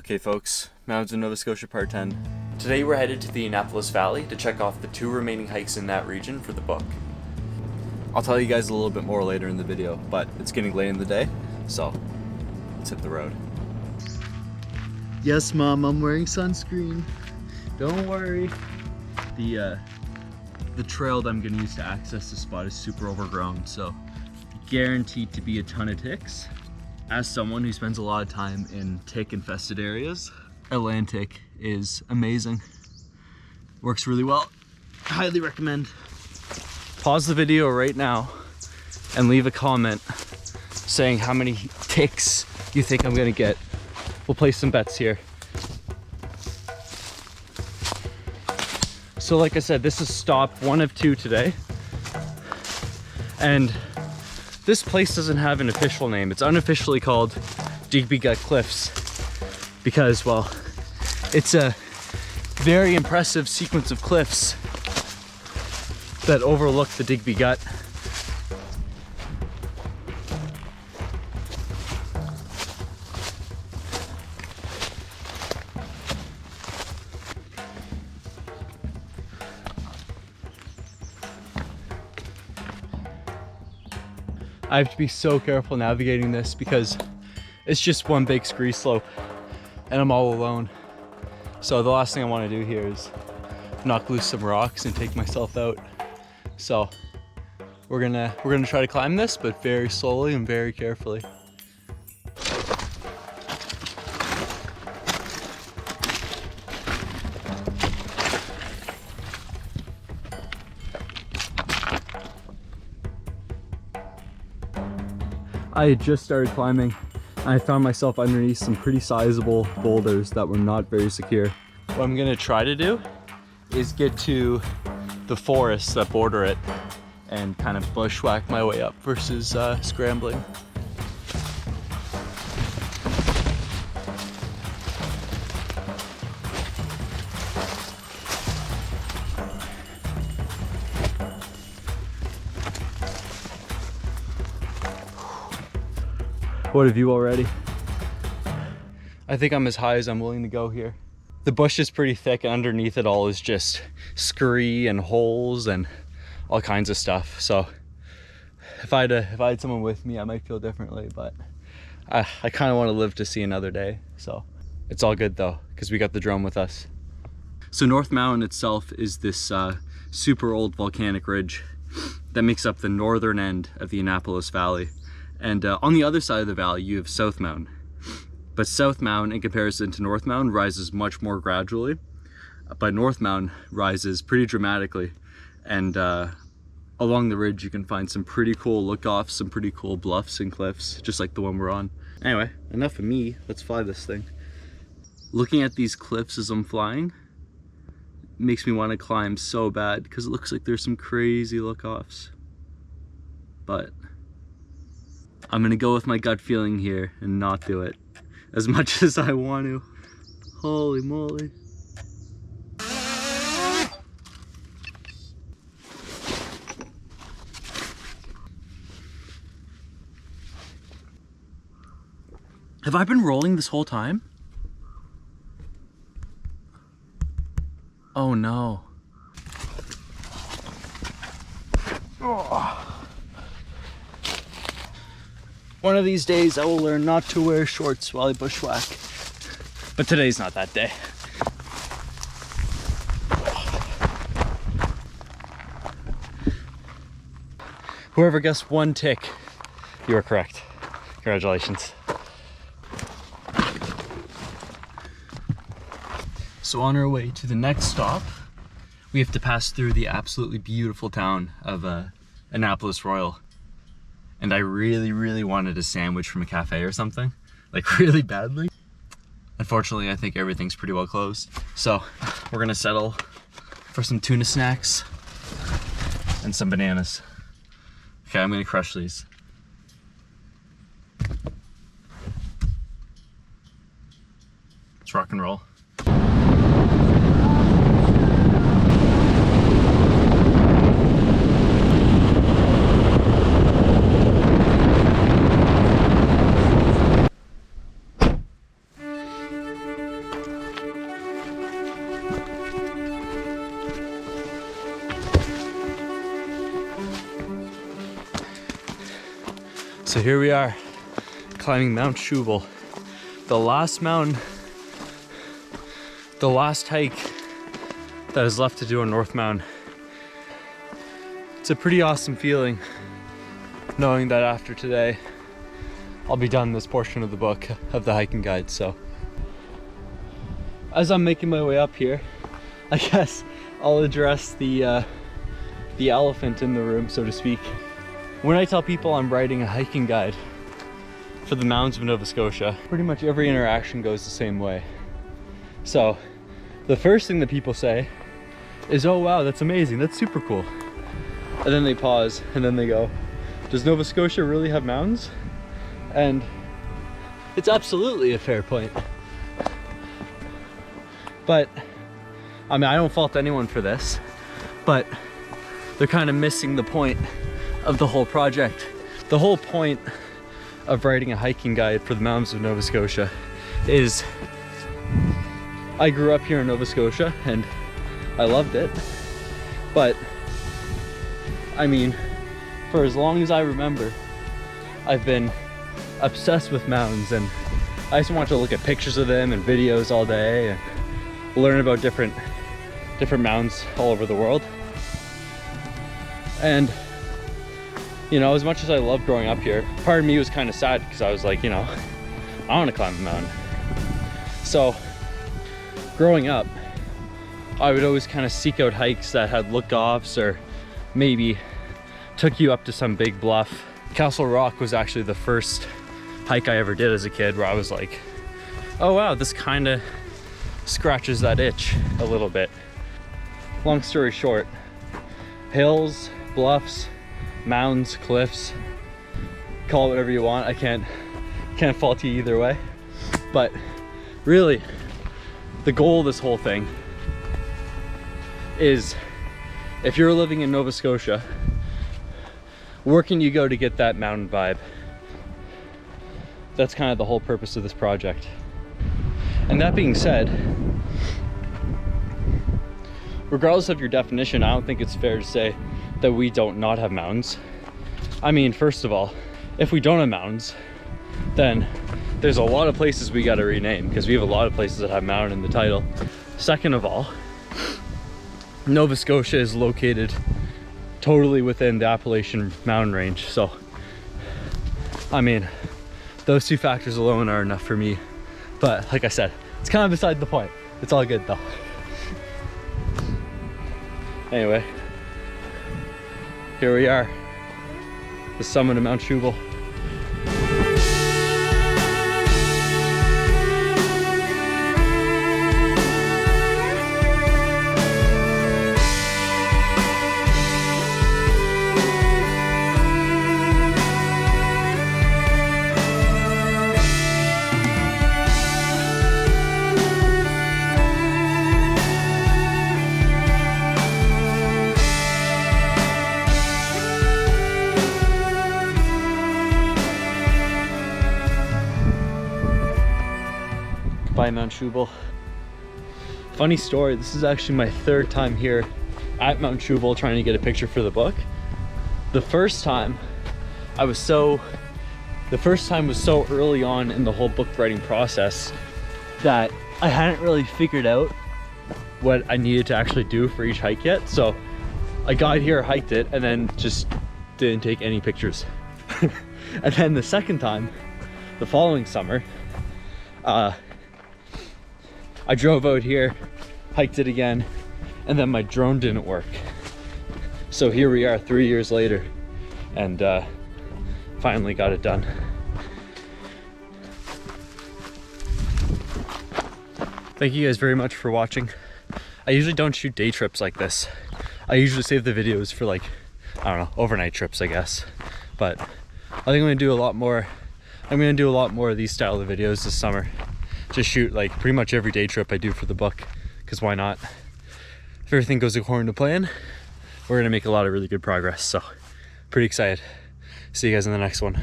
Okay folks, Mountains of Nova Scotia Part 10. Today we're headed to the Annapolis Valley to check off the 2 remaining hikes in that region for the book. I'll tell you guys a little bit more later in the video, but it's getting late in the day, so let's hit the road. Yes Mom, I'm wearing sunscreen. Don't worry. The trail that I'm going to use to access the spot is super overgrown, so guaranteed to be a ton of ticks. As someone who spends a lot of time in tick-infested areas, Atlantic is amazing. Works really well. Highly recommend. Pause the video right now and leave a comment saying how many ticks you think I'm gonna get. We'll place some bets here. So like I said, this is stop 1 of 2 today. And this place doesn't have an official name. It's unofficially called Digby Gut Cliffs because, well, it's a very impressive sequence of cliffs that overlook the Digby Gut. I have to be so careful navigating this because it's just one big scree slope and I'm all alone. So the last thing I want to do here is knock loose some rocks and take myself out. So we're gonna try to climb this, but very slowly and very carefully. I had just started climbing and I found myself underneath some pretty sizable boulders that were not very secure. What I'm gonna try to do is get to the forests that border it and kind of bushwhack my way up versus scrambling. What a view already. I think I'm as high as I'm willing to go here. The bush is pretty thick and underneath it all is just scree and holes and all kinds of stuff. So if I had someone with me, I might feel differently, but I kind of want to live to see another day. So it's all good though, because we got the drone with us. So North Mountain itself is this super old volcanic ridge that makes up the northern end of the Annapolis Valley. And on the other side of the valley, you have South Mountain. But South Mountain, in comparison to North Mountain, rises much more gradually. But North Mountain rises pretty dramatically. And along the ridge, you can find some pretty cool look-offs, some pretty cool bluffs and cliffs, just like the one we're on. Anyway, enough of me. Let's fly this thing. Looking at these cliffs as I'm flying makes me want to climb so bad because it looks like there's some crazy look-offs. But I'm gonna go with my gut feeling here and not do it as much as I want to. Holy moly. Have I been rolling this whole time? Oh no. Oh. One of these days I will learn not to wear shorts while I bushwhack. But today's not that day. Whoever guessed 1 tick, you are correct. Congratulations. So on our way to the next stop, we have to pass through the absolutely beautiful town of Annapolis Royal. And I really, really wanted a sandwich from a cafe or something, like really badly. Unfortunately, I think everything's pretty well closed. So we're gonna settle for some tuna snacks and some bananas. Okay, I'm gonna crush these. Let's rock and roll. So here we are, climbing Mount Shubal. The last mountain, the last hike that is left to do on North Mountain. It's a pretty awesome feeling knowing that after today, I'll be done this portion of the book of the hiking guide. So as I'm making my way up here, I guess I'll address the elephant in the room, so to speak. When I tell people I'm writing a hiking guide for the mountains of Nova Scotia, pretty much every interaction goes the same way. So the first thing that people say is, oh wow, that's amazing, that's super cool. And then they pause and then they go, does Nova Scotia really have mountains? And it's absolutely a fair point. But I mean, I don't fault anyone for this, but they're kind of missing the point of the whole project. The whole point of writing a hiking guide for the mountains of Nova Scotia is I grew up here in Nova Scotia and I loved it, but I mean, for as long as I remember, I've been obsessed with mountains, and I just want to look at pictures of them and videos all day and learn about different mountains all over the world. And you know, as much as I loved growing up here, part of me was kind of sad because I was like, you know, I want to climb a mountain. So growing up, I would always kind of seek out hikes that had look-offs or maybe took you up to some big bluff. Castle Rock was actually the first hike I ever did as a kid where I was like, oh wow, this kind of scratches that itch a little bit. Long story short, hills, bluffs, mountains, cliffs, call it whatever you want. I can't fault you either way. But really, the goal of this whole thing is, if you're living in Nova Scotia, where can you go to get that mountain vibe? That's kind of the whole purpose of this project. And that being said, regardless of your definition, I don't think it's fair to say that we don't not have mountains. I mean, first of all, if we don't have mountains, then there's a lot of places we gotta rename, because we have a lot of places that have mountain in the title. Second of all, Nova Scotia is located totally within the Appalachian mountain range. So, I mean, those two factors alone are enough for me. But like I said, it's kind of beside the point. It's all good though. Anyway, here we are, the summit of Mount Shubal. By Mount Shubal. Funny story, this is actually my third time here at Mount Shubal trying to get a picture for the book. The first time was so early on in the whole book writing process that I hadn't really figured out what I needed to actually do for each hike yet. So I got here, hiked it, and then just didn't take any pictures. And then the second time, the following summer, I drove out here, hiked it again, and then my drone didn't work. So here we are 3 years later, and finally got it done. Thank you guys very much for watching. I usually don't shoot day trips like this. I usually save the videos for, like, I don't know, overnight trips, I guess. But I think I'm gonna do a lot more. I'm gonna do a lot more of these style of videos this summer. Just shoot like pretty much every day trip I do for the book, because why not? If everything goes according to plan, we're gonna make a lot of really good progress. So pretty excited. See you guys in the next one.